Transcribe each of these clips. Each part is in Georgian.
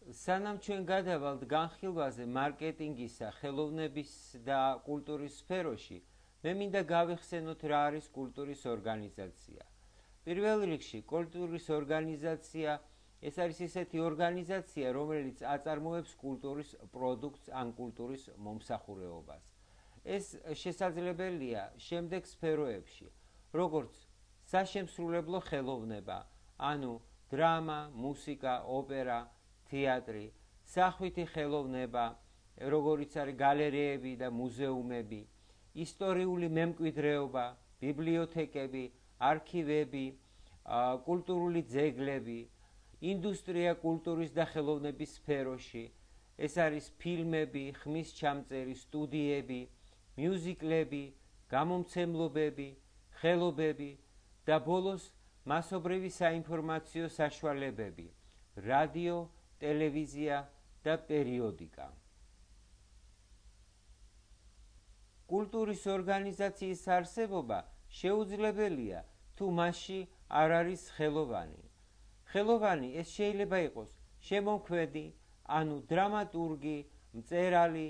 სანამ ჩვენ გადავალთ განხილვაზე მარკეტინგისა, ხელოვნების და კულტურის სფეროში, მე მინდა გავიხსენოთ რა არის კულტურის ორგანიზაცია. პირველ რიგში, კულტურის ორგანიზაცია ეს არის ისეთი ორგანიზაცია, რომელიც აწარმოებს კულტურის პროდუქტს ან კულტურის მომსახურეობას. ეს შესაძლებელია შემდეგ სფეროებში, როგორც საშემსრულებლო ხელოვნება, ანუ დრამა, მუსიკა, ოპერა, თეატრი, სახვითი ხელოვნება, როგორიც არის გალერეები და მუზეუმები, ისტორიული მემკვიდრეობა, ბიბლიოთეკები, არქივები, კულტურული ძეგლები, ინდუსტრია კულტურის და ხელოვნების სფეროში, ეს არის ფილმები, ხმის ჩამწერი, სტუდიები, მიუზიკლები, გამომცემლობები, ხელობები და ბოლოს მასობრივი საინფორმაციო საშუალებები, რადიო, ტელევიზია და პერიოდიკა. კულტურის ორგანიზაციის არსებობა შეუძლებელია, თუ მასში არ არის ხელოვანი. ხელოვანი ეს შეიძლება იყოს შემოქმედი, ანუ დრამატურგი, მწერალი,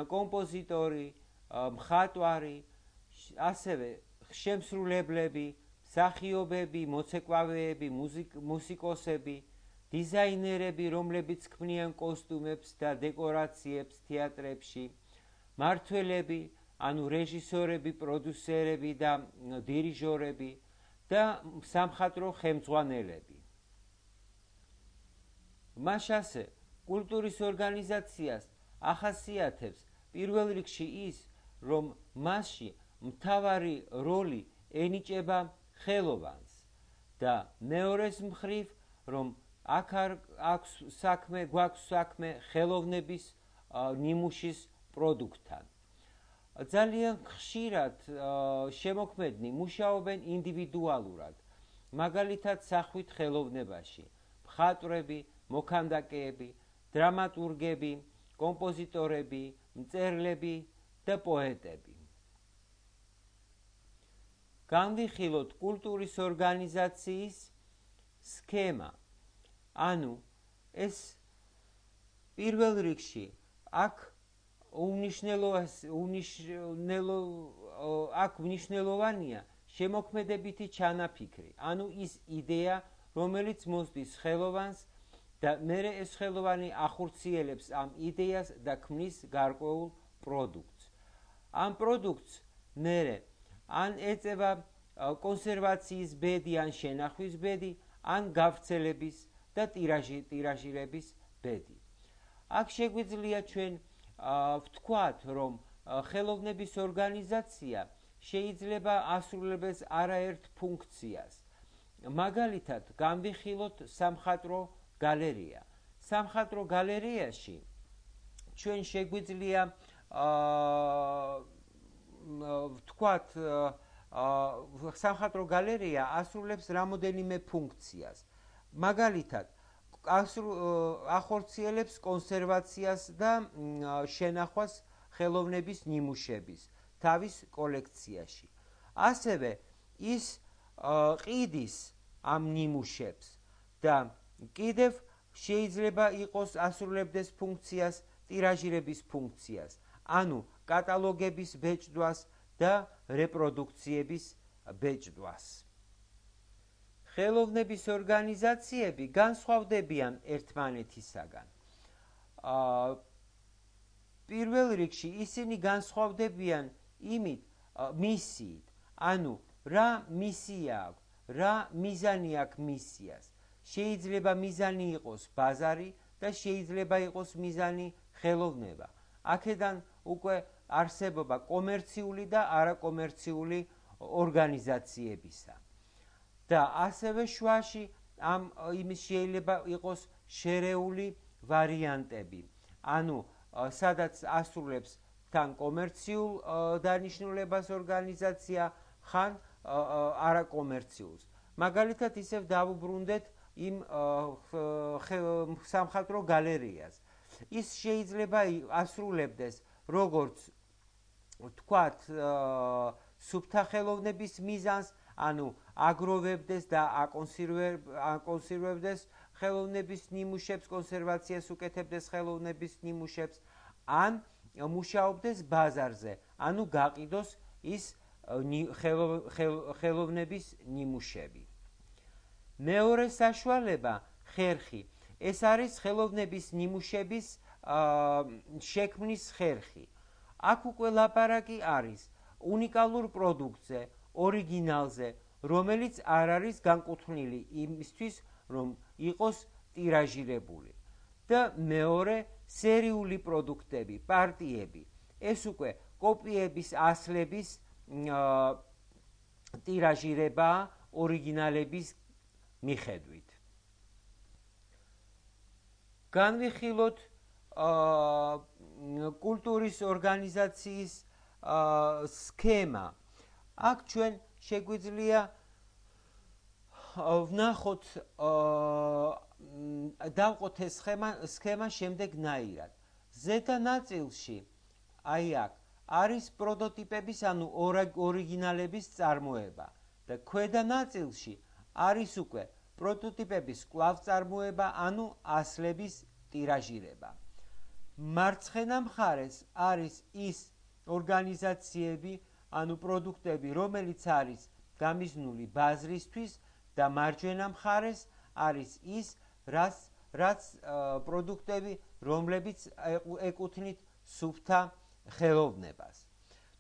კომპოზიტორი, მხატვარი, ასევე შემსრულებლები, მსახიობები, მოცეკვავეები, მუსიკოსები, დიზაინერები, რომლებიც ქმნიან კოსტუმებს და დეკორაციებს თეატრებში, მმართველები, ანუ რეჟისორები, პროდიუსერები და დირიჟორები და სამხატვრო ხელმძღვანელები. მას ასე კულტურის ორგანიზაციას ახასიათებს პირველ რიგში ის, რომ მასში მთავარი როლი ენიჭება ხელოვანს და მეორეს მხრივ, რომ გვაქვს საქმე ხელოვნების ნიმუშის პროდუქტთან. ძალიან ხშირად შემოქმედნი მუშაობენ ინდივიდუალურად, მაგალითად სახვით ხელოვნებაში, მხატვრები, მოქანდაკეები, დრამატურგები, კომპოზიტორები, მწერლები და პოეტები. განვიხილოთ კულტურის ორგანიზაციის სქემა, ანუ ეს პირველ რიგში აქ მნიშვნელოვანია შემოქმედებითი ჩანაფიქრი, ანუ ის იდეა, რომელიც მოსდის ხელოვანს და მერე ეს ხელოვანი ახორციელებს ამ იდეას და ქმნის გარკვეულ პროდუქტს. ამ პროდუქტს მერე ან ეწევა კონსერვაციის ბედი, ან შენახვის ბედი, ან გავრცელების და ტირაჟირების ბედი. აქ შეგვიძლია ჩვენ ვთქვათ, რომ ხელოვნების ორგანიზაცია შეიძლება ასრულებს არაერთ ფუნქციას. მაგალითად, განვიხილოთ სამხატვრო გალერეა. სამხატვრო გალერეაში ჩვენ შეგვიძლია ვთქვათ, სამხატვრო გალერეა ასრულებს რამოდენიმე ფუნქციას. მაგალითად, ახორციელებს კონსერვაციას და შენახვას ხელოვნების ნიმუშების თავის კოლექციაში. ასევე ის ყიდის ამ ნიმუშებს და კიდევ შეიძლება იყოს ასრულებდეს ფუნქციას, ტირაჟირების ფუნქციას, ანუ კატალოგების ბეჭდვას და რეპროდუქციების ბეჭდვას. ხელოვნების ორგანიზაციები განსხვავდებიან ერთმანეთისაგან. პირველ რიგში ისინი განსხვავდებიან მისიით, ანუ რა მისია აქვს, რა მიზანი აქვს მისიას. შეიძლება მიზანი იყოს ბაზარი და შეიძლება იყოს მიზანი ხელოვნება. აქედან უკვე არსებობა კომერციული და არაკომერციული ორგანიზაციებისა. და ასევე შუაში იმის შეიძლება იყოს შერეული ვარიანტები, ანუ სადაც ასრულებს თან კომერციულ დანიშნულებას ორგანიზაცია, ხან არაკომერციულს. მაგალითად, ისევ დავუბრუნდეთ იმ სამხატვრო გალერეას. ის შეიძლება ასრულებდეს როგორც ვთქვათ სუფთა ხელოვნების მიზანს, ანუ აგროვებდეს და აკონსერვებდეს ხელოვნების ნიმუშებს, კონსერვაციას უკეთებდეს ხელოვნების ნიმუშებს, ან მუშაობდეს ბაზარზე, ანუ გაყიდოს ის ხელოვნების ნიმუშები. მეორე საშუალება ხერხი. ეს არის ხელოვნების ნიმუშების შექმნის ხერხი. აქ უკვე ლაპარაკი არის უნიკალურ პროდუქტზე, ორიგინალზე, რომელიც არ არის განკუთვნილი იმისთვის, რომ იყოს ტირაჟირებული. და მეორე სერიული პროდუქტები, პარტიები. ეს უკვე კოპიების, ასლების ტირაჟირებაა ორიგინალების მიხედვით. განვიხილოთ კულტურის ორგანიზაციის სქემა. აქ ჩვენ შეგვიძლია ვნახოთ დავყოთ ეს სქემა შემდეგნაირად. ზედა ნაწილში აი აქ არის პროტოტიპების, ანუ ორიგინალების წარმოება და ქვედა ნაწილში არის უკვე პროტოტიპების კვლავწარმოება, ანუ ასლების ტირაჟირება. მარცხენა მხარეს არის ის ორგანიზაციები, ანუ პროდუქტები, რომელიც არის გამიზნული ბაზრისთვის და მარჯვენა მხარეს არის ის, რაც პროდუქტები, რომლებიც ეკუთვნით სუფთა ხელოვნებას.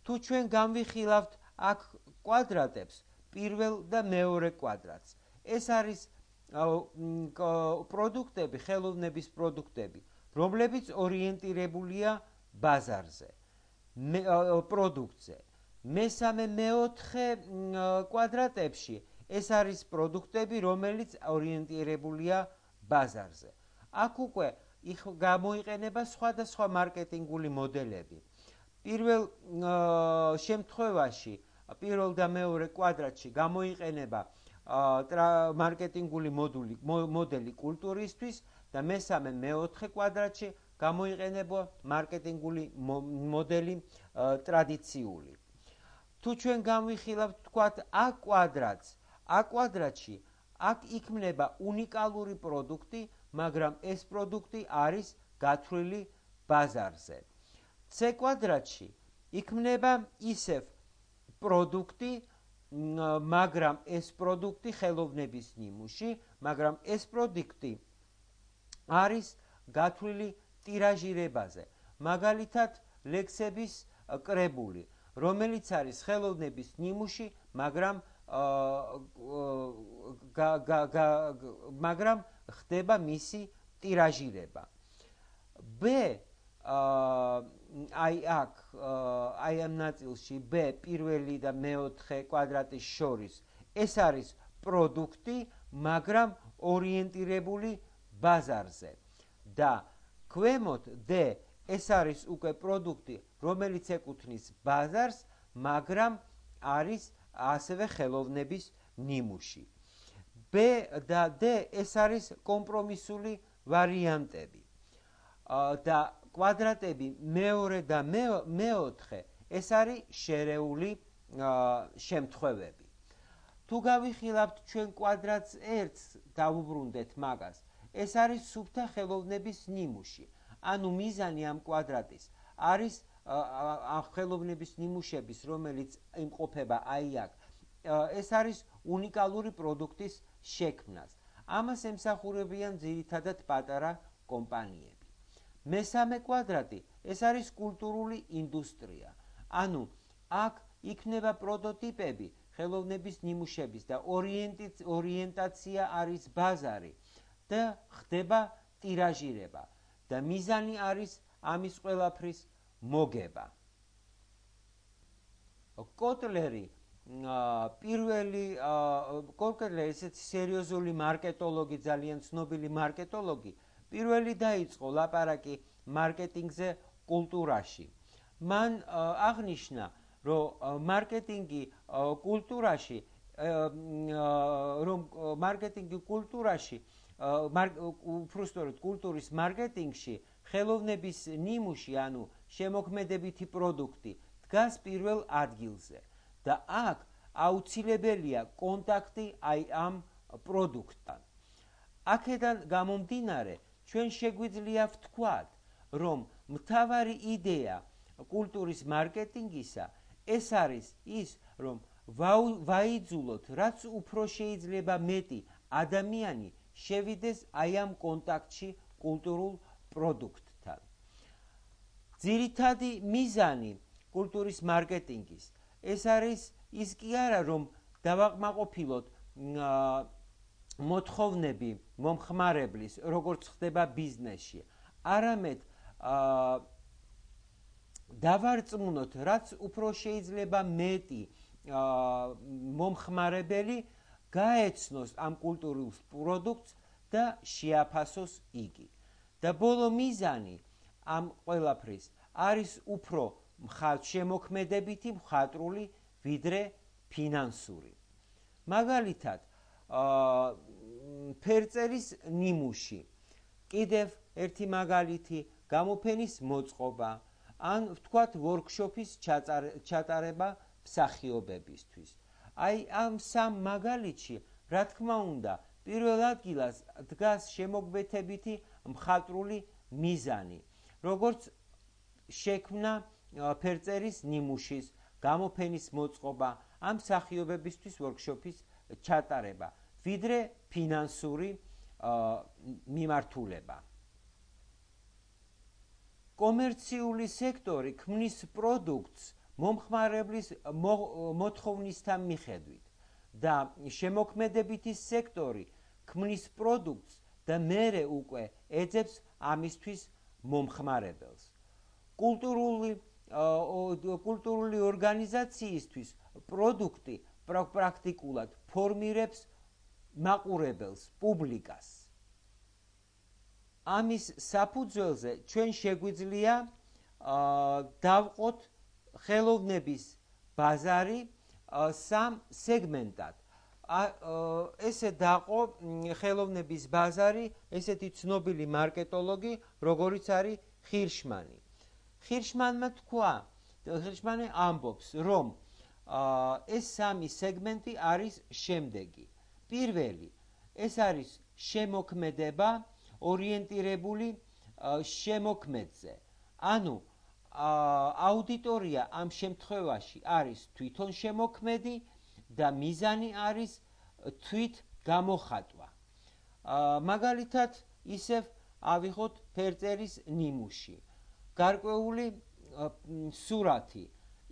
თუ ჩვენ განვიხილავთ აქ კვადრატებს, პირველ და მეორე კვადრატს, ეს არის პროდუქტები, ხელოვნების პროდუქტები, რომლებიც ორიენტირებულია ბაზარზე, პროდუქტზე. მესამე, მეოთხე კვადრატებში ეს არის პროდუქტები, რომელიც ორიენტირებულია ბაზარზე. აქ უკვე გამოიყენება სხვადასხვა მარკეტინგული მოდელები. პირველ შემთხვევაში, პირველ და მეორე კვადრატში გამოიყენება მარკეტინგული მოდელი კულტურისთვის და მესამე, მეოთხე კვადრატში გამოიყენება მარკეტინგული მოდელი ტრადიციული. თუ ჩვენ განვიხილავთ, თქვათ, აქ კვადრატში აქ იქმნება უნიკალური პროდუქტი, მაგრამ ეს პროდუქტი არის გათვლილი ბაზარზე. C კვადრატში იქმნება ისევ პროდუქტი, მაგრამ ეს პროდუქტი ხელოვნების ნიმუში, მაგრამ ეს პროდუქტი არის გათვლილი ტირაჟირებაზე. მაგალითად, ლექსების კრებული, რომელიც არის ხელოვნების ნიმუში, მაგრამ ხდება მისი ტირაჟირება. B აი ამ ნაწილში B პირველი და მეოთხე კვადრატის შორის ეს არის პროდუქტი, მაგრამ ორიენტირებული ბაზარზე. და ქვემოთ D ეს არის უკვე პროდუქტი, რომელიც ეკუთვნის ბაზარს, მაგრამ არის ასევე ხელოვნების ნიმუში. B და D ეს არის კომპრომისული ვარიანტები. და კვადრატები მეორე და მეოთხე ეს არის შერეული შემთხვევები. თუ გავიხილავთ ჩვენ კვადრატს ერთს, დავუბრუნდეთ მაგას, ეს არის სუფთა ხელოვნების ნიმუში. ანუ მიზანი ამ კვადრატის არის ხელოვნების ნიმუშების, რომელიც იმყოფება აი აქ, ეს არის უნიკალური პროდუქტის შექმნას. ამას ემსახურებიან ძირითადად პატარა კომპანიები. მესამე კვადრატი ეს არის კულტურული ინდუსტრია. ანუ აქ იქნება პროტოტიპები, ხელოვნების ნიმუშების და ორიენტაცია არის ბაზარი და ხდება ტირაჟირება და მიზანი არის ამის ყველაფრის მოგება. კოტლერი კოტლერი ესეთი სერიოზული მარკეტოლოგი, ძალიან ცნობილი მარკეტოლოგი, პირველი დაიწყო ლაპარაკი მარკეტინგზე კულტურაში. მან აღნიშნა, რომ მარკეტინგი კულტურაში, უბრალოდ კულტურის მარკეტინგში ხელოვნების ნიმუში, ანუ შემოქმედებითი პროდუქტი დგას პირველ ადგილზე და აქ აუცილებელია კონტაქტი აი ამ პროდუქტთან. აქედან გამომდინარე, ჩვენ შეგვიძლია ვთქვათ, რომ მთავარი იდეა კულტურის მარკეტინგისა ეს არის ის, რომ ვაიძულოთ, რაც უფრო შეიძლება მეტი ადამიანი შევიდეს აი ამ კონტაქტში კულტურულ პროდუქტთან. ძირითადი მიზანი კულტურის მარკეტინგის ეს არის ის კი არა, რომ დავაკმაყოფილოთ მოთხოვნები მომხმარებლის, როგორც ხდება ბიზნესში, არამედ დავარწმუნოთ, რაც უფრო შეიძლება მეტი მომხმარებელი გაეცნოს ამ კულტურულ პროდუქტს და შეაფასოს იგი. და ბოლო მიზანი ამ ყველაფრის არის უფრო შემოქმედებითი, მხატვრული, ვიდრე ფინანსური. მაგალითად, ფერწერის ნიმუში კიდევ ერთი მაგალითი, გამოფენის მოწყობა, ან ვთქვათ ვორქშოპის ჩატარება მსახიობებისთვის. აი ამ სამ მაგალითში, რა თქმა უნდა, პირველ ადგილას დგას შემოგვეთებითი მხატვრული მიზანი, როგორც შექმნა ფერწერის ნიმუშის, გამოფენის მოწყობა, ამ მსახიობებისთვის ვორქშოპის ჩატარება, ვიდრე ფინანსური მიმართულება. კომერციული სექტორი ქმნის პროდუქტს მომხმარებლის მოთხოვნისთან მიხედვით და შემოქმედებითი სექტორი ქმნის პროდუქტს და მერე უკვე ეძებს ამისთვის მომხმარებელს. კულტურული ორგანიზაციისთვის პროდუქტი პრაქტიკულად ფორმირებს მაყურებელს, პუბლიკას. ამის საფუძველზე ჩვენ შეგვიძლია დავყოთ ხელოვნების ბაზარი სამ სეგმენტად. ესე დაყო ხელოვნების ბაზარი ესეთი ცნობილი მარკეტოლოგი, როგორიც არის ხირშმანი. ხირშმანი ამბობს, რომ ეს სამი სეგმენტი არის შემდეგი. პირველი, ეს არის შემოქმედება ორიენტირებული შემოქმედზე. ანუ აუდიტორია ამ შემთხვევაში არის თვითონ შემოქმედი და მიზანი არის თვით გამოხატვა. მაგალითად, ისევ ავიღოთ ფერწერის ნიმუში. გარკვეული სურათი,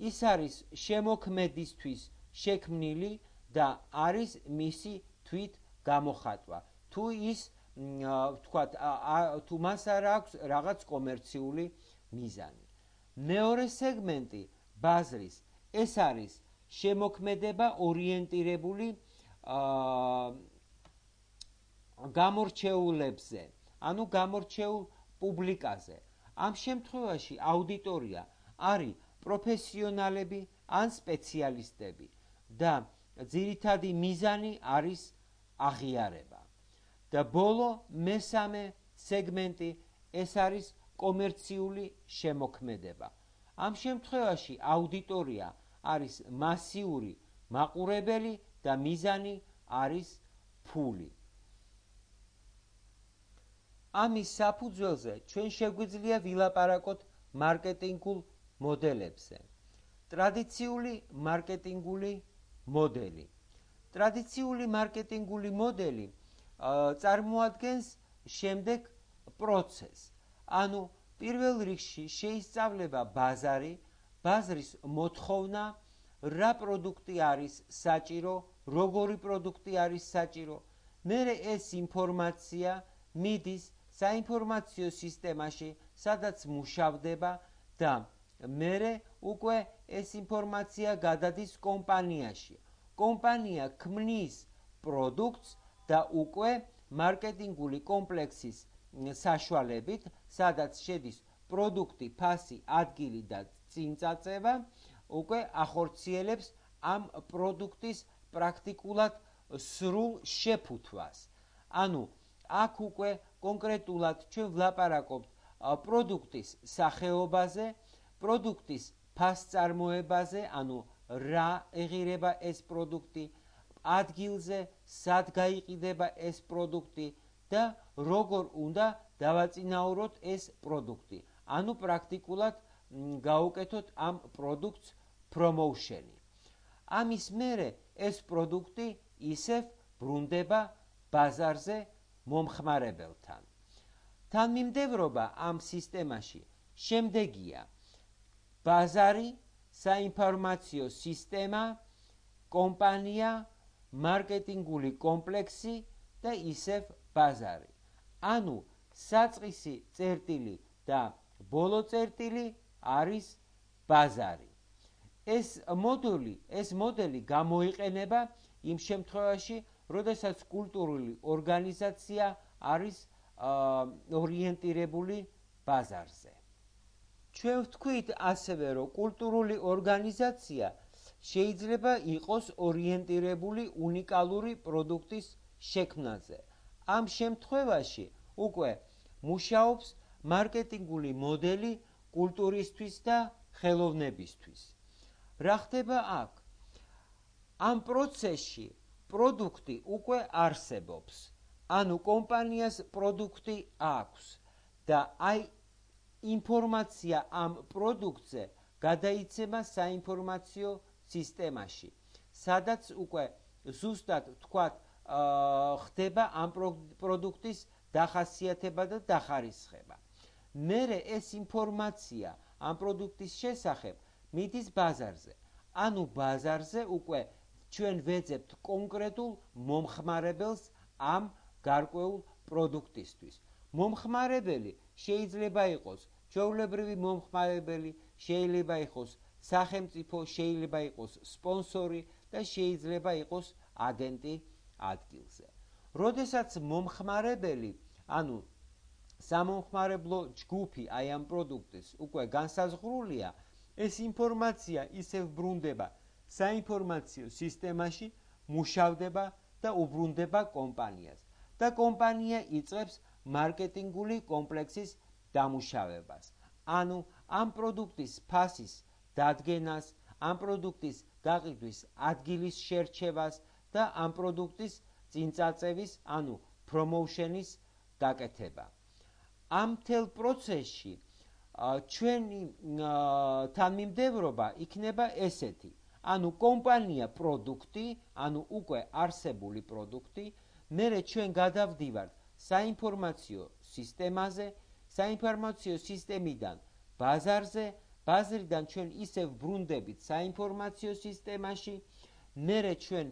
ის არის შემოქმედისთვის შექმნილი და არის მისი თვით გამოხატვა. თუ ის ვთქვათ, თუ მას არ აქვს რაღაც კომერციული მიზანი. მეორე სეგმენტი ბაზრის, ეს არის შემოქმედება ორიენტირებული გამორჩეულებზე, ანუ გამორჩეულ პუბლიკაზე. ამ შემთხვევაში აუდიტორია არის პროფესიონალები ან სპეციალისტები და ძირითადი მიზანი არის აღიარება. და ბოლო მესამე სეგმენტი, ეს არის კომერციული შემოქმედება. ამ შემთხვევაში აუდიტორია არის მასიური მაყურებელი და მიზანი არის ფული. ამის საფუძველზე ჩვენ შეგვიძლია ვილაპარაკოთ მარკეტინგულ მოდელებზე. ტრადიციული მარკეტინგული მოდელი. ტრადიციული მარკეტინგული მოდელი წარმოადგენს შემდეგ პროცესს. ანუ პირველ რიგში შეისწავლება ბაზარი, ბაზრის მოთხოვნა, რა პროდუქტი არის საჭირო, როგორი პროდუქტი არის საჭირო. მერე ეს ინფორმაცია მიდის საინფორმაციო სისტემაში, სადაც მუშავდება და მერე უკვე ეს ინფორმაცია გადადის კომპანიაში. კომპანია ქმნის პროდუქტს და უკვე მარკეტინგული კომპლექსის საშუალებით, სადაც შედის პროდუქტი, ფასი, ადგილი და წინწაწევა, უკვე ახორციელებს ამ პროდუქტის პრაქტიკულად სრულ შეფუთვას. ანუ აქ უკვე კონკრეტულად ჩვენ ვლაპარაკობთ პროდუქტის სახეობაზე, პროდუქტის ფასწარმოებაზე, ანუ რა ეღირება ეს პროდუქტი, ადგილზე, სად გაიყიდება ეს პროდუქტი და როგორ უნდა დავაწინაუროთ ეს პროდუქტი. ანუ პრაქტიკულად გავუკეთოთ ამ პროდუქტს პრომოუშენი. ამის მერე ეს პროდუქტი ისევ ბრუნდება ბაზარზე მომხმარებელთან. თანმიმდევრობა ამ სისტემაში შემდეგია: ბაზარი, საინფორმაციო სისტემა, კომპანია, მარკეტინგული კომპლექსი და ისევ ბაზარი. ანუ საწყისი წერტილი და ბოლო წერტილი არის ბაზარი. ეს მოდელი გამოიყენება იმ შემთხვევაში, როდესაც კულტურული ორგანიზაცია არის ორიენტირებული ბაზარზე. ჩვენ ვთქვით ასევე, რომ კულტურული ორგანიზაცია შეიძლება იყოს ორიენტირებული უნიკალური პროდუქტის შექმნაზე. ამ შემთხვევაში უკვე მუშაობს მარკეტინგული მოდელი კულტურისთვის და ხელოვნებისთვის. რა ხდება აქ? ამ პროცესში პროდუქტი უკვე არსებობს. ანუ კომპანიას პროდუქტი აქვს და აი ინფორმაცია ამ პროდუქტზე გადაიცემა საინფორმაციო სისტემაში, სადაც უკვე ზუსტად თქვათ ხდება ამ პროდუქტის დახასიათება და დახარისხება. მერე ეს ინფორმაცია ამ პროდუქტის შესახებ მიდის ბაზარზე. ანუ ბაზარზე უკვე ჩვენ ვეძებთ კონკრეტულ მომხმარებელს ამ გარკვეულ პროდუქტისთვის. მომხმარებელი შეიძლება იყოს ჩვეულებრივი მომხმარებელი, შეიძლება იყოს სახელმწიფო, შეიძლება იყოს სპონსორი და შეიძლება იყოს აგენტი ადგილზე. როდესაც მომხმარებელი, ანუ სამომხმარებლო ჯგუფი აი ამ პროდუქტის უკვე განსაზღვრულია, ეს ინფორმაცია ისევ ბრუნდება საინფორმაციო სისტემაში, მუშავდება და უბრუნდება კომპანიას. და კომპანია იწყებს მარკეტინგული კომპლექსის დამუშავებას. ანუ ამ პროდუქტის ფასის დადგენას, ამ პროდუქტის გაყიდვის ადგილის შერჩევას და ამ პროდუქტის წინწაწევის, ანუ პრომოუშენის გაკეთება. ამ მთელ პროცესში ჩვენი თანმიმდევრობა იქნება ესეთი: ანუ კომპანია პროდუქტი, ანუ უკვე არსებული პროდუქტი, მერე ჩვენ გადავდივართ საინფორმაციო სისტემაზე, საინფორმაციო სისტემიდან ბაზარზე, ბაზრიდან ჩვენ ისევ ბრუნდებით საინფორმაციო სისტემაში, მერე ჩვენ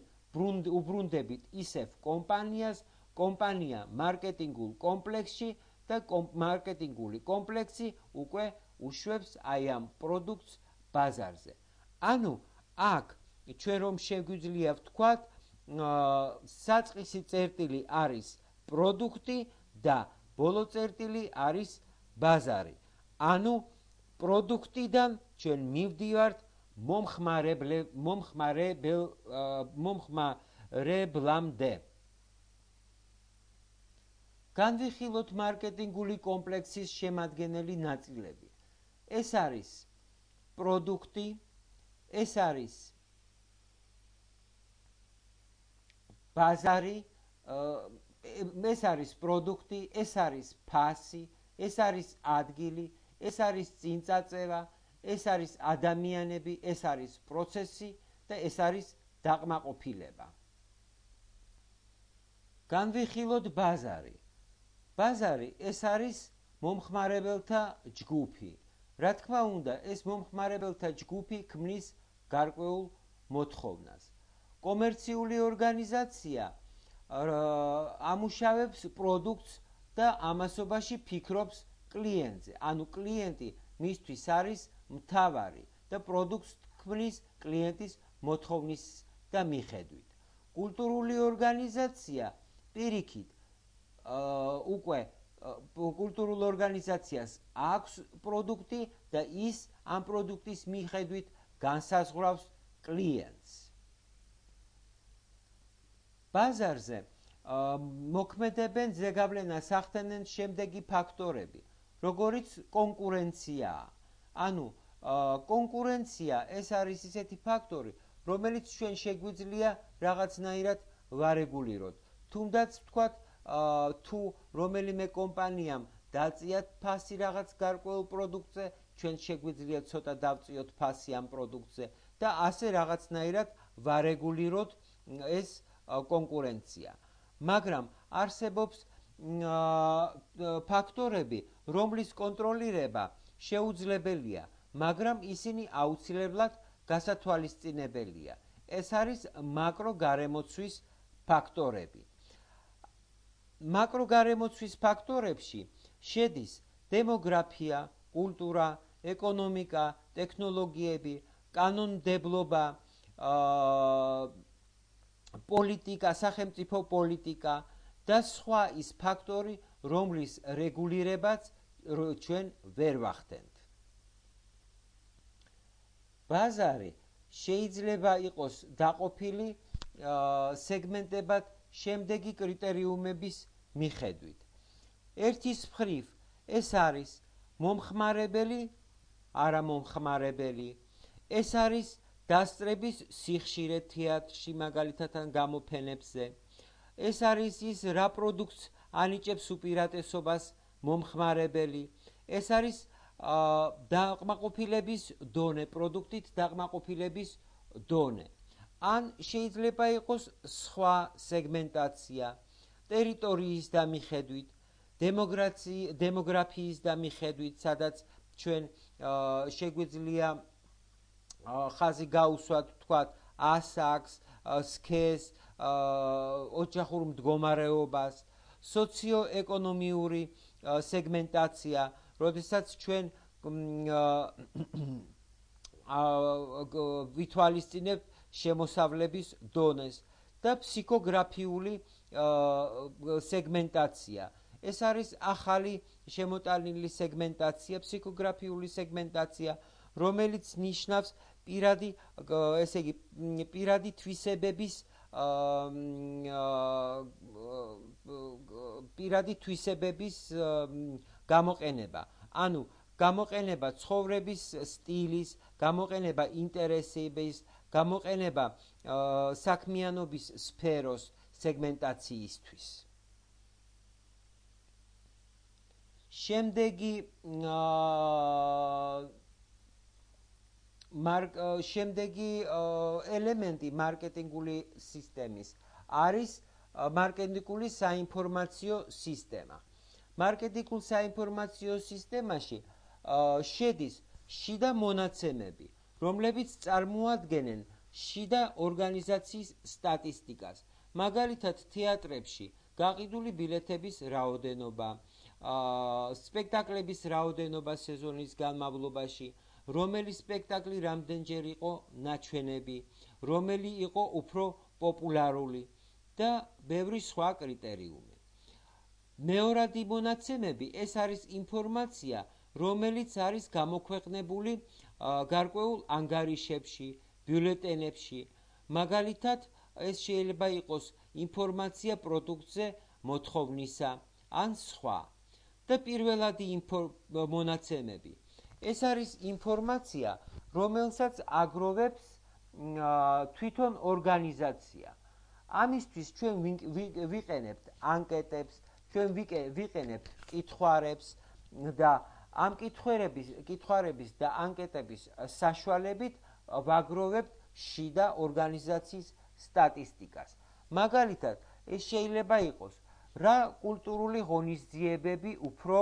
უბრუნდებით ისევ კომპანიას, კომპანია მარკეტინგულ კომპლექსში და მარკეტინგული კომპლექსი უკვე უშვებს აი ამ პროდუქტს ბაზარზე. ანუ აქ ჩვენ რომ შეგვიძლია ვთქვათ, საწყისი წერტილი არის პროდუქტი და ბოლო წერტილი არის ბაზარი. ანუ პროდუქტიდან ჩვენ მივდივართ მომხმარებლამდე. განვიხილოთ მარკეტინგული კომპლექსის შემადგენელი ნაწილები. ეს არის პროდუქტი, ეს არის ბაზარი, ეს არის პროდუქტი, ეს არის ფასი, ეს არის ადგილი, ეს არის წინწაწევა, ეს არის ადამიანები, ეს არის პროცესი და ეს არის დაყმაყოფილება. განვიხილოთ ბაზარი. ბაზარი ეს არის მომხმარებელთა ჯგუფი. რა თქმა უნდა, ეს მომხმარებელთა ჯგუფი ქმნის გარკვეულ მოთხოვნას. კომერციული ორგანიზაცია ამუშავებს პროდუქტს და ამასობაში ფიქრობს კლიენტზე. ანუ კლიენტი მისთვის არის მთავარი და პროდუქტს ქმნის კლიენტის მოთხოვნის და მიხედვით. კულტურული ორგანიზაცია პირიქით უკვე კულტურულ ორგანიზაციას აქვს პროდუქტი და ის ამ პროდუქტის მიხედვით განსაზღვრავს კლიენტს. ბაზარზე მოქმედებენ ზეგავლენას ახდენენ შემდეგი ფაქტორები, როგორიც კონკურენციაა. ანუ კონკურენცია ეს არის ისეთი ფაქტორი, რომელიც ჩვენ შეგვიძლია რაღაცნაირად ვარეგულიროთ. თუნდაც ვთქვათ, თუ რომელიმე კომპანიამ დაწიათ ფასი რაღაც გარკვეულ პროდუქტზე, ჩვენ შეგვიძლია ცოტა დავწიოთ ფასი ამ პროდუქტზე და ასე რაღაცნაირად ვარეგულიროთ ეს კონკურენცია. მაგრამ არსებობს ფაქტორები, რომლის კონტროლირება შეუძლებელია, მაგრამ ისინი აუცილებლად გასათვალისწინებელია. ეს არის მაკროგარემოცვის ფაქტორები. მაკროგარემოცვის ფაქტორებში შედის დემოგრაფია, კულტურა, ეკონომიკა, ტექნოლოგიები, კანონმდებლობა, პოლიტიკა, სახელმწიფო პოლიტიკა და სხვა ის ფაქტორი, რომლის რეგულირებაც ჩვენ ვერ ვახდენთ. ბაზარი შეიძლება იყოს დაყოფილი სეგმენტებად შემდეგი კრიტერიუმების მიხედვით. ერთის მხრივ ეს არის მომხმარებელი, არა მომხმარებელი, ეს არის დასწრების სიხშირე თეატრში მაგალითად ან გამოფენებზე, ეს არის ის რა პროდუქტს ანიჭებს უპირატესობას მომხმარებელი, ეს არის დაყმაყოფილების დონე, პროდუქტით დაყმაყოფილების დონე. ან შეიძლება იყოს სხვა სეგმენტაცია, ტერიტორიის დამიხედვით, დემოგრაფიის დამიხედვით, სადაც ჩვენ შეგვიძლია ხაზი გაუსვათ, თქვათ, ასაკს, სქესს, ოჯახურ მდგომარეობას, სოციოეკონომიური სეგმენტაცია, როდესაც ჩვენ ვითვალისწინებთ შემოსავლების დონეს და ფსიქოგრაფიული სეგმენტაცია. ეს არის ახალი შემოტანილი სეგმენტაცია, ფსიქოგრაფიული სეგმენტაცია, რომელიც ნიშნავს პირადი თვისებების გამოყენება. ანუ გამოყენება ცხოვრების სტილის, გამოყენება ინტერესების, გამოყენება საქმიანობის სფეროს სეგმენტაციისთვის. შემდეგი ელემენტი მარკეტინგული სისტემის არის მარკეტინგული საინფორმაციო სისტემა. მარკეტინგულ საინფორმაციო სისტემაში შედის შიდა მონაცემები, რომლებიც წარმოადგენენ შიდა ორგანიზაციის სტატისტიკას. მაგალითად, თეატრებში გაყიდული ბილეთების რაოდენობა, სპექტაკლების რაოდენობა სეზონის განმავლობაში, რომელი სპექტაკლი რამდენჯერ იყო ნაჩვენები, რომელი იყო უფრო პოპულარული და ბევრი სხვა კრიტერიუმი. მეორადი მონაცემები ეს არის ინფორმაცია, რომელიც არის გამოქვეყნებული გარკვეულ ანგარიშებში, ბიულეტენებში. მაგალითად, ეს შეიძლება იყოს ინფორმაცია პროდუქტზე მოთხოვნისა ან სხვა. და პირველადი მონაცემები. ეს არის ინფორმაცია, რომელსაც აგროვებს თვითონ ორგანიზაცია. ამისთვის ჩვენ ვიყენებთ ანკეტებს, ჩვენ ვიყენებთ კითხვარებს და ამ კითხვარების და ანკეტების საშუალებით ვაგროვებთ შიდა ორგანიზაციის სტატისტიკას. მაგალითად, ეს შეიძლება იყოს რა კულტურული ღონისძიებები უფრო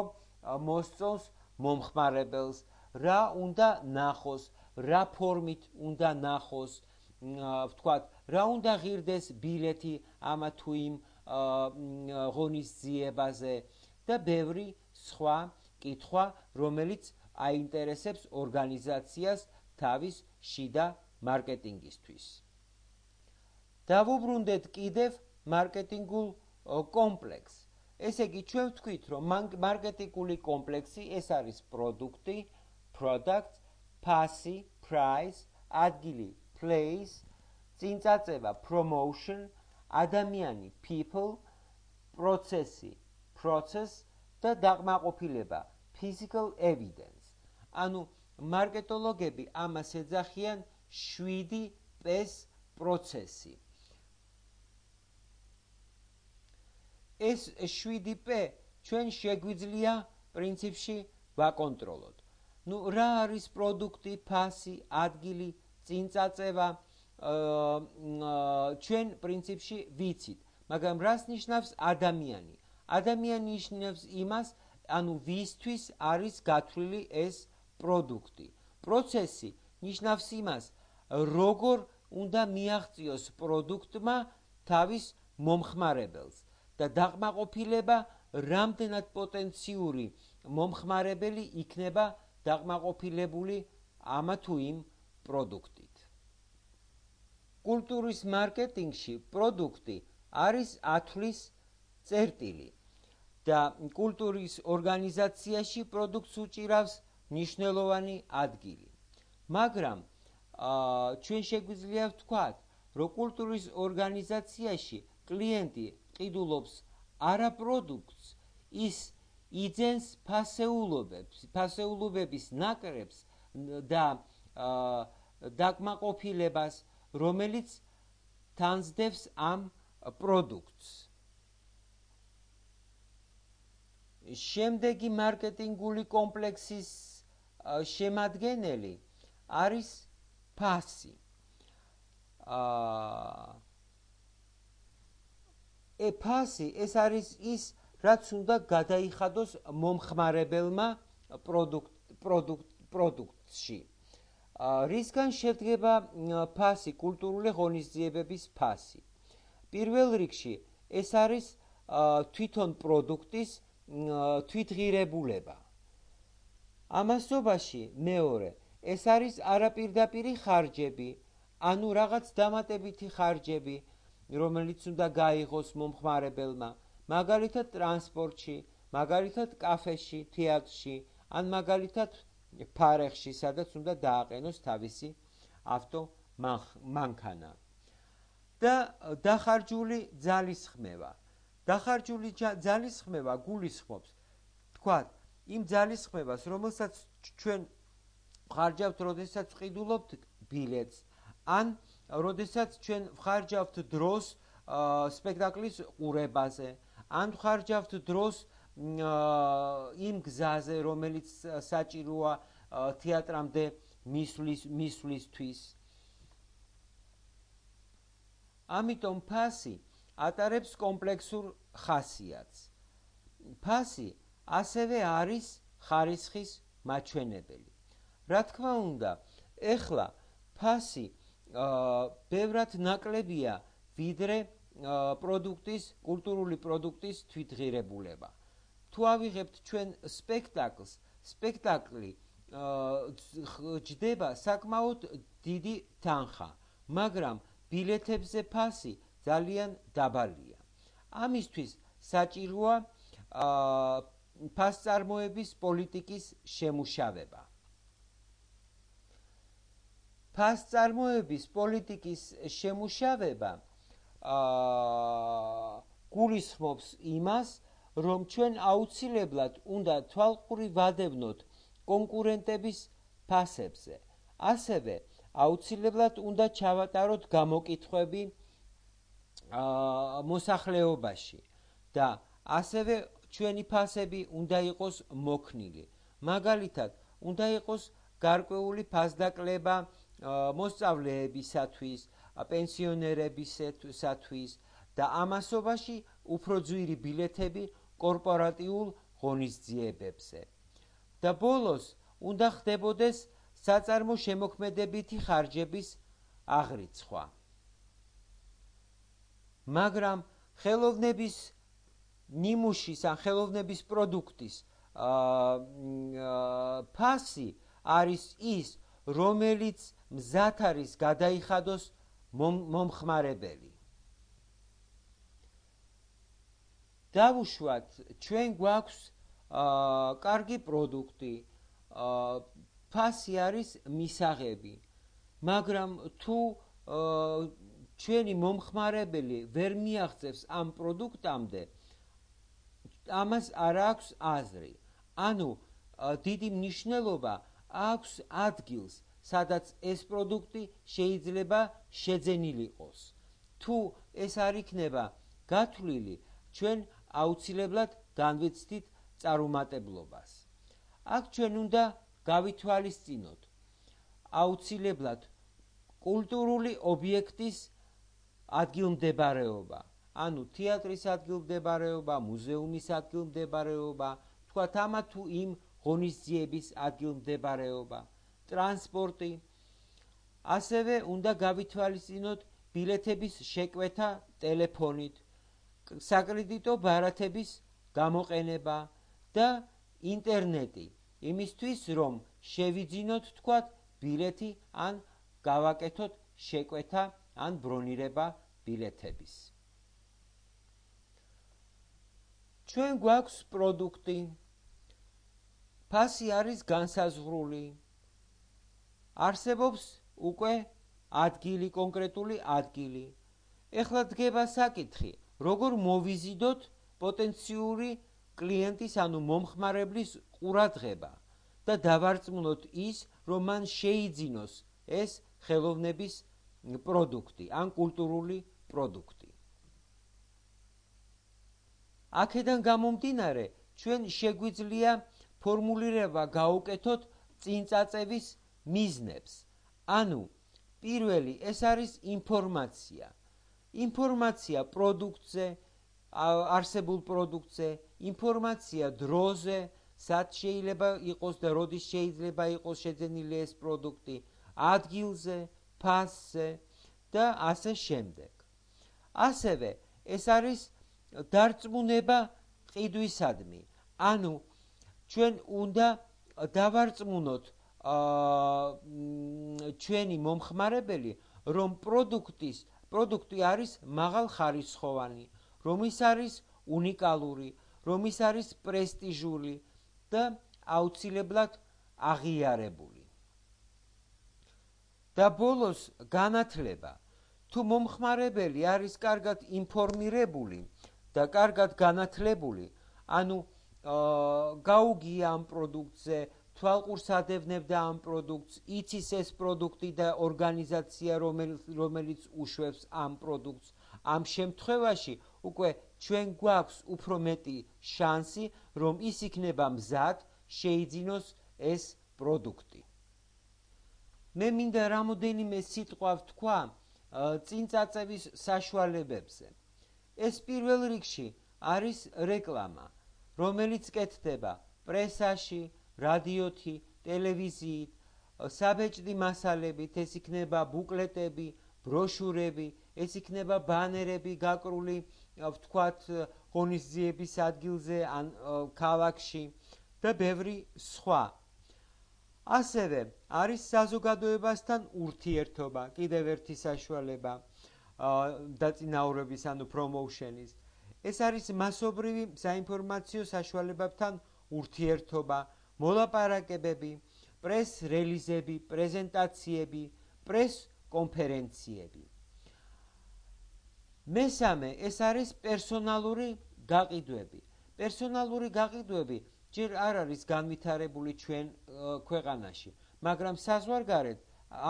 მოსწონს მომხმარებელს, რა უნდა ნახოს, რა ფორმით უნდა ნახოს, ვთქვათ, რა უნდა ღირდეს ბილეთი ამა თუ იმ ღონისძიებაზე და ბევრი სხვა კითხვა, რომელიც აინტერესებს ორგანიზაციას თავის შიდა მარკეტინგისთვის. დავუბრუნდეთ კიდევ მარკეტინგულ კომპლექსს. ესე იგი, ჩვენ ვთქვით, რომ მარკეტინგული კომპლექსი ეს არის პროდუქტი, product, ფასი, price, ადგილი, place, წინწაწევა, promotion, ადამიანი, people, პროცესი, process და დაყმაყოფილება, physical evidence. ანუ მარკეტოლოგები ამას ეძახიან 7 P's პროცესი. ეს 7P ჩვენ შეგვიძლია პრინციპში ვაკონტროლოთ. რა არის პროდუქტი, ფასი, ადგილი, წინწაწევა, ჩვენ პრინციპში ვიცით, მაგრამ რას ნიშნავს ადამიანი? ადამიანი ნიშნავს იმას, ანუ ვისთვის არის გათვლილი ეს პროდუქტი. პროცესი ნიშნავს იმას, როგორ უნდა მიაღწიოს პროდუქტმა თავის მომხმარებელს და დაკმაყოფილება რამდენად პოტენციური მომხმარებელი იქნება დაკმაყოფილებული ამა თუ იმ პროდუქტით. კულტურის მარკეტინგში პროდუქტი არის ათვლის წერტილი და კულტურის ორგანიზაციაში პროდუქტს უჭირავს მნიშვნელოვანი ადგილი. მაგრამ ჩვენ შეგვიძლია ვთქვათ, რომ კულტურის ორგანიზაციაში კლიენტი ყიდულობს არა პროდუქტს, ის იძენს ფასეულობების ნაკრებს და დაკმაყოფილებას, რომელიც თანსდევს ამ პროდუქტს. შემდეგი მარკეტინგული კომპლექსის შემადგენელი არის ფასი. ფასი ეს არის ის, რაც უნდა გადაიხადოს მომხმარებელმა პროდუქტში. რისგან შედგება ფასი, კულტურული ღონისძიებების ფასი? პირველ რიგში ეს არის თვითონ პროდუქტის თვითღირებულება. ამასობაში მეორე, ეს არის არაპირდაპირი ხარჯები, ანუ რაღაც დამატებითი ხარჯები, რომელიც უნდა გაიღოს მომხმარებელმა, მაგალითად ტრანსპორტში, მაგალითად კაფეში, თეატრში, ან მაგალითად ფარეხში, სადაც უნდა დააყენოს თავისი ავტომანქანა. და დახარჯული ძალისხმევა. დახარჯული ძალისხმევა გულისხმობს, თქვათ, იმ ძალისხმევას, რომელსაც ჩვენ ვხარჯავთ, როდესაც ვყიდულობთ ბილეთს, ან როდესაც ჩვენ ვხარჯავთ დროს სპექტაკლის ყურებაზე, ან ვხარჯავთ დროს იმ გზაზე, რომელიც საჭიროა თეატრამდე მისვლისთვის. ამიტომ ფასი ატარებს კომპლექსურ ხასიათს. ფასი ასევე არის ხარისხის მაჩვენებელი. რა თქმა უნდა, ეხლა ფასი ბევრად ნაკლებია ვიდრე კულტურული პროდუქტის თვითღირებულება. თუ ავიღებთ ჩვენ სპექტაკლს, სპექტაკლი ჯდება საკმაოდ დიდი თანხა, მაგრამ ბილეთებზე ფასი ძალიან დაბალია. ამისთვის საჭიროა ფასწარმოების პოლიტიკის შემუშავება. ფასწარმოების პოლიტიკის შემუშავება გულისხმობს იმას, რომ ჩვენ აუცილებლად უნდა თვალყური ვადევნოთ კონკურენტების ფასებზე. ასევე აუცილებლად უნდა ჩავატაროთ გამოკითხვები მოსახლეობაში და ასევე ჩვენი ფასები უნდა იყოს მოქნილი. მაგალითად, უნდა იყოს გარკვეული ფასდაკლება მოსწავლეებისათვის, პენსიონერებისათვის და ამასობაში უფრო ძვირი ბილეთები კორპორატიულ ღონისძიებებზე. და ბოლოს უნდა ხდებოდეს საწარმო შემოქმედებითი ხარჯების აღრიცხვა. მაგრამ ხელოვნების ნიმუშის ან ხელოვნების პროდუქტის ფასი არის ის, რომელიც მზად არის გადაიხადოს მომხმარებელი. დავუშვათ, ჩვენ გვაქვს კარგი პროდუქტი, ფასი არის მისაღები, მაგრამ თუ ჩვენი მომხმარებელი ვერ მიაღწევს ამ პროდუქტამდე, ამას არ აქვს აზრი. ანუ დიდი მნიშვნელობა აქვს ადგილს, სადაც ეს პროდუქტი შეიძლება შეძენილიყოს. თუ ეს არ იქნება გათვლილი, ჩვენ აუცილებლად განვიცდით წარუმატებლობას. აქ ჩვენ უნდა გავითვალისწინოთ აუცილებლად კულტურული ობიექტის ადგილმდებარეობა, ანუ თეატრის ადგილმდებარეობა, მუზეუმის ადგილმდებარეობა, თქვათ ამა თუ იმ ღონისძიების ადგილმდებარეობა, ტრანსპორტი. ასევე უნდა გავითვალისწინოთ ბილეთების შეკვეთა ტელეფონით, საკრედიტო ბარათების გამოყენება და ინტერნეტი, იმისთვის რომ შევიძინოთ თქვათ ბილეთი ან გავაკეთოთ შეკვეთა ან ბრონირება ბილეთების. ჩვენ გვაქვს პროდუქტი, ფასი არის განსაზღვრული, არსებობს უკვე ადგილი, კონკრეტული ადგილი. ეხლა დგება საკითხი, როგორ მოვიზიდოთ პოტენციური კლიენტის, ანუ მომხმარებლის ყურადღება და დავარწმუნოთ ის, რომ მან შეიძინოს ეს ხელოვნების პროდუქტი ან კულტურული პროდუქტი. აქედან გამომდინარე, ჩვენ შეგვიძლია ფორმულირება გაუკეთოთ წინწაწევის მიზნებს. ანუ პირველი ეს არის ინფორმაცია პროდუქტზე, არსებულ პროდუქტზე, ინფორმაცია დროზე, სად შეიძლება იყოს და როდის შეიძლება იყოს შეძენილი ეს პროდუქტი, ადგილზე, ფასზე და ასე შემდეგ. ასევე ეს არის დარწმუნება ყიდვისადმი, ანუ ჩვენ უნდა დავარწმუნოთ ჩვენი მომხმარებელი, რომ პროდუქტი არის მაღალხარისხოვანი, რომ ის არის უნიკალური, რომ ის არის პრესტიჟული და აუცილებლად აღიარებული. და ბოლოს განათლება. თუ მომხმარებელი არის კარგად ინფორმირებული და კარგად განათლებული, ანუ გაუგია ამ პროდუქტზე, თვალყურს ადევნებდა ამ პროდუქტს, იცის ეს პროდუქტი და ორგანიზაცია, რომელიც უშვებს ამ პროდუქტს, ამ შემთხვევაში უკვე ჩვენ გვაქვს უფრო მეტი შანსი, რომ ის იქნება მზად შეიძინოს ეს პროდუქტი. მე მინდა რამოდენიმე სიტყვა ვთქვა წინწაწევის საშუალებებზე. ეს პირველ რიგში არის რეკლამა, რომელიც კეთდება პრესაში, რადიოთი, ტელევიზიით, საბეჭდი მასალებით, ეს იქნება ბუკლეტები, ბროშურები, ეს იქნება ბანერები გაკრული, ვთქვათ, ღონისძიების ადგილზე ან ქალაქში და ბევრი სხვა. ასევე არის საზოგადოებასთან ურთიერთობა, კიდევ ერთი საშუალება დაწინაურების, ანუ პრომოუშენის. ეს არის მასობრივი საინფორმაციო საშუალებებთან ურთიერთობა, მოლაპარაკებები, პრეს რელიზები, პრეზენტაციები, პრეს კონფერენციები. მესამე, ეს არის პერსონალური გაყიდვები. პერსონალური გაყიდვები ჯერ არ არის განვითარებული ჩვენ ქვეყანაში, მაგრამ საზღვარგარეთ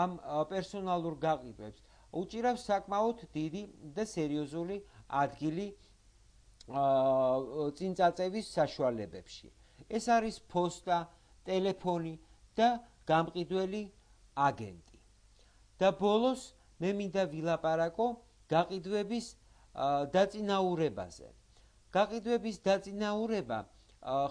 ამ პერსონალურ გაყიდვებს უჭირავს საკმაოდ დიდი და სერიოზული ადგილი წინწაწევის საშუალებებში. ეს არის ფოსტა, ტელეფონი და გამყიდველი აგენტი. და ბოლოს მე მინდა ვილაპარაკო გაყიდვების დაწინაურებაზე. გაყიდვების დაწინაურება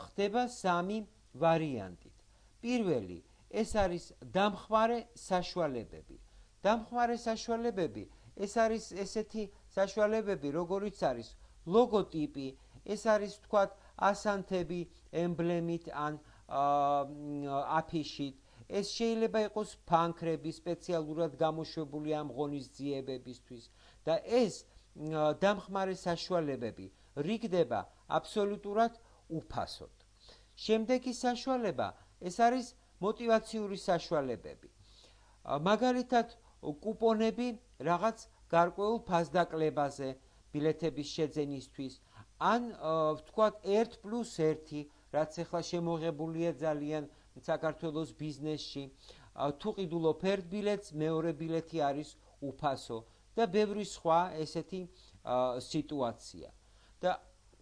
ხდება სამი ვარიანტით. პირველი, ეს არის დამხმარე საშუალებები. დამხმარე საშუალებები, ეს არის ესეთი საშუალებები, როგორიც არის ლოგოტიპი, ეს არის თქვათ ასანთები ემბლემით ან აფიშით, ეს შეიძლება იყოს ფანქრები სპეციალურად გამოშვებული ამ ღონისძიებებისთვის და ეს დამხმარე საშუალებები რიგდება აბსოლუტურად უფასოდ. შემდეგი საშუალება, ეს არის მოტივაციური საშუალებები. მაგალითად, კუპონები რაღაც გარკვეულ ფასდაკლებაზე ბილეთების შეძენისთვის, ან ვთქვათ 1+1, რაც ახლა შემოღებულია ძალიან საქართველოს ბიზნესში, თუ ყიდულობ ერთ ბილეთს, მეორე ბილეთი არის უფასო და ბევრი სხვა ესეთი სიტუაცია. და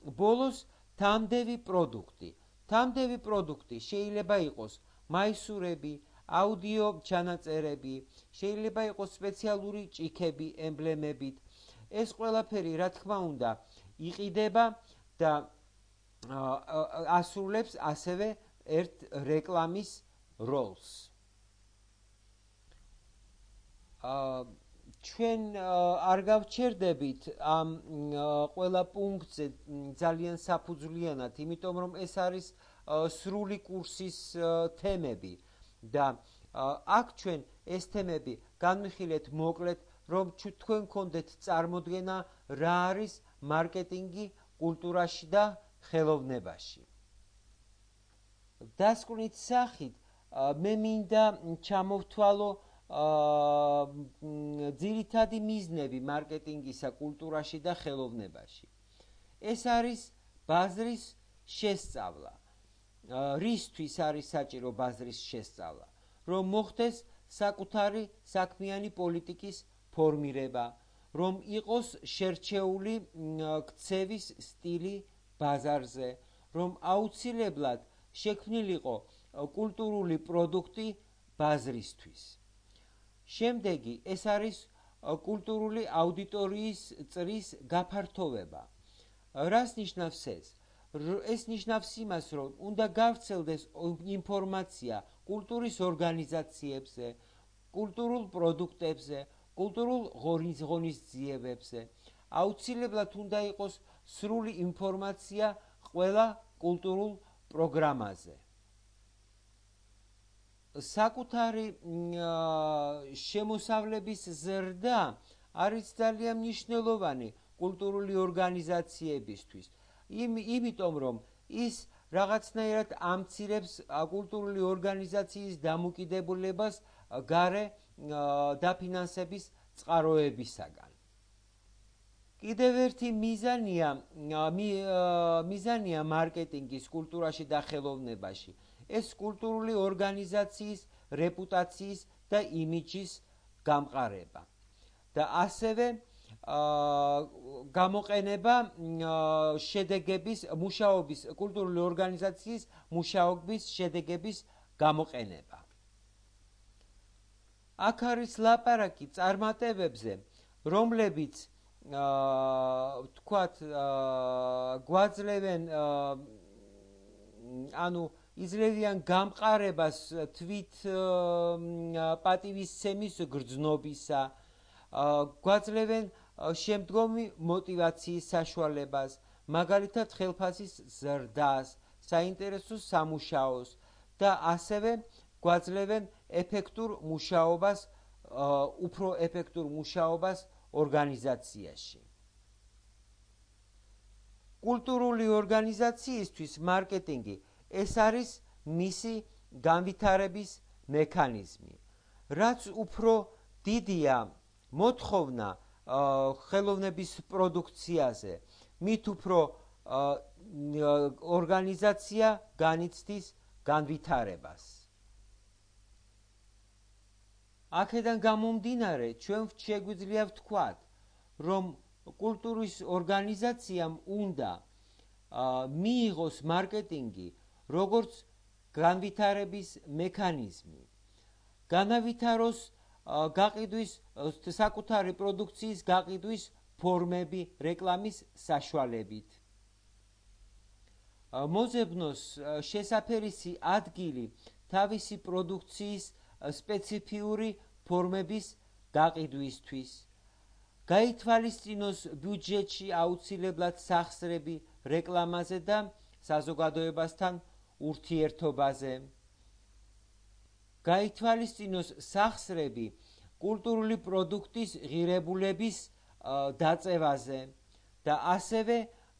ბოლოს თამდევი პროდუქტი. თამდევი პროდუქტი შეიძლება იყოს მაისურები, აუდიო ჩანაწერები, შეიძლება იყოს სპეციალური ჭიქები, ემბლემებით. ეს ყველაფერი, რა თქმა უნდა, იყიდება და ასრულებს ასევე ერთ რეკლამის როლს. ჩვენ არ გავჩერდებით ამ ყველა პუნქტზე ძალიან საფუძვლიანად, იმიტომ რომ ეს არის სრული კურსის თემები და აქ ჩვენ ეს თემები განვიხილეთ მოკლედ, რომ თქვენ გქონდეთ წარმოდგენა რა არის მარკეტინგი კულტურაში და ხელოვნებაში. დასკვნით სახით მე მინდა ჩამოვთვალო ძირითადი მიზნები მარკეტინგისა კულტურაში და ხელოვნებაში. ეს არის ბაზრის შესწავლა. რისთვის არის საჭირო ბაზრის შესწავლა? რომ მოხდეს საკუთარი საქმიანი პოლიტიკის ფორმირება, რომ იყოს შერჩეული ქცევის სტილი ბაზარზე, რომ აუცილებლად შექმნილიყო კულტურული პროდუქტი ბაზრისთვის. შემდეგი ეს არის კულტურული აუდიტორიის წრის გაფართოვება. რას ნიშნავს ეს? ეს ნიშნავს იმას, რომ უნდა გავრცელდეს ინფორმაცია კულტურის ორგანიზაციებზე, კულტურულ პროდუქტებზე, კულტურულ ღონისძიებებზე. აუცილებლად უნდა იყოს სრული ინფორმაცია ყველა კულტურულ პროგრამაზე. საკუთარი შემოსავლების ზრდა არის ძალიან მნიშვნელოვანი კულტურული ორგანიზაციებისთვის. იმიტომ რომ ის რაღაცნაირად ამცირებს კულტურული ორგანიზაციის დამოკიდებულებას გარე დაფინანსების წყაროებისაგან. კიდევ ერთი მიზანია მარკეტინგის კულტურაში და ხელოვნებაში. ეს კულტურული ორგანიზაციის რეპუტაციის და იმიჯის გამყარება და ასევე გამოყენება შედეგების მუშაობის კულტურული ორგანიზაციის მუშაობის შედეგების გამოყენება. აქ არის ლაპარაკი წარმატებებზე, რომლებიც თქვათ გვაძლევენ იძლევიან გამყარებას თვით პატივისცემის გრძნობისა, გვაძლევენ შემდგომი მოტივაციის საშუალებას, მაგალითად ხელფასის ზრდას, საინტერესო სამუშაოს და ასევე გვაძლევენ ეფექტურ მუშაობას, უფრო ეფექტურ მუშაობას ორგანიზაციაში. კულტურული ორგანიზაციისთვის მარკეტინგი ეს არის მისი განვითარების მექანიზმი. რაც უფრო დიდია მოთხოვნა ხელოვნების პროდუქციაზე, მით უფრო ორგანიზაცია განიცდის განვითარებას. აქედან გამომდინარე, ჩვენ შეგვიძლია ვთქვათ, რომ კულტურის ორგანიზაციამ უნდა მიიღოს მარკეტინგი როგორც განვითარების მექანიზმი, განავითაროს გაყიდვის საკუთარი პროდუქციის გაყიდვის ფორმები რეკლამის საშუალებით. მოზებნოს შესაფერისი ადგილი თავისი პროდუქციის სპეციფიური ფორმების გაყიდვისთვის. გაითვალისწინოს ბიუჯეტში აუცილებლად სახსრები რეკლამაზე და საზოგადოებასთან ურთიერთობაზე. გაითვალისწინოს სახსრები კულტურული პროდუქტის ღირებულების დაწევაზე და ასევე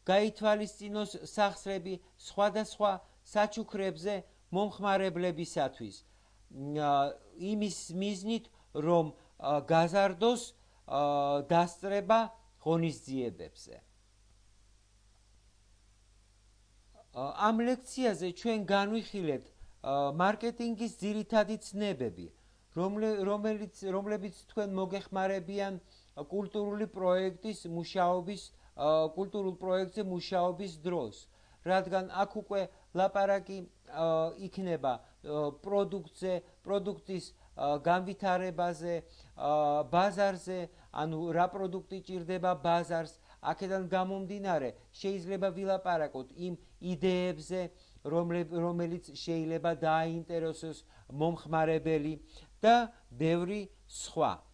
გაითვალისწინოს სახსრები სხვადასხვა საჩუქრებზე მომხმარებლებისათვის. იმის მიზნით, რომ გაზარდოს დასწრება ღონისძიებებზე. ამ ლექციაზე ჩვენ განვიხილეთ მარკეტინგის ძირითადი ცნებები, რომლებიც თქვენ მოგეხმარებიან კულტურული პროექტის მუშაობის კულტურულ პროექტზე მუშაობის დროს, რადგან აქ უკვე ლაპარაკი იქნება პროდუქტზე, პროდუქტის განვითარებაზე, ბაზარზე, ანუ რა პროდუქტი ჭირდება ბაზარს, აქედან გამომდინარე შეიძლება ვილაპარაკოთ იმ იდეებზე, რომელიც შეიძლება დააინტერესოს მომხმარებელი და ბევრი სხვა.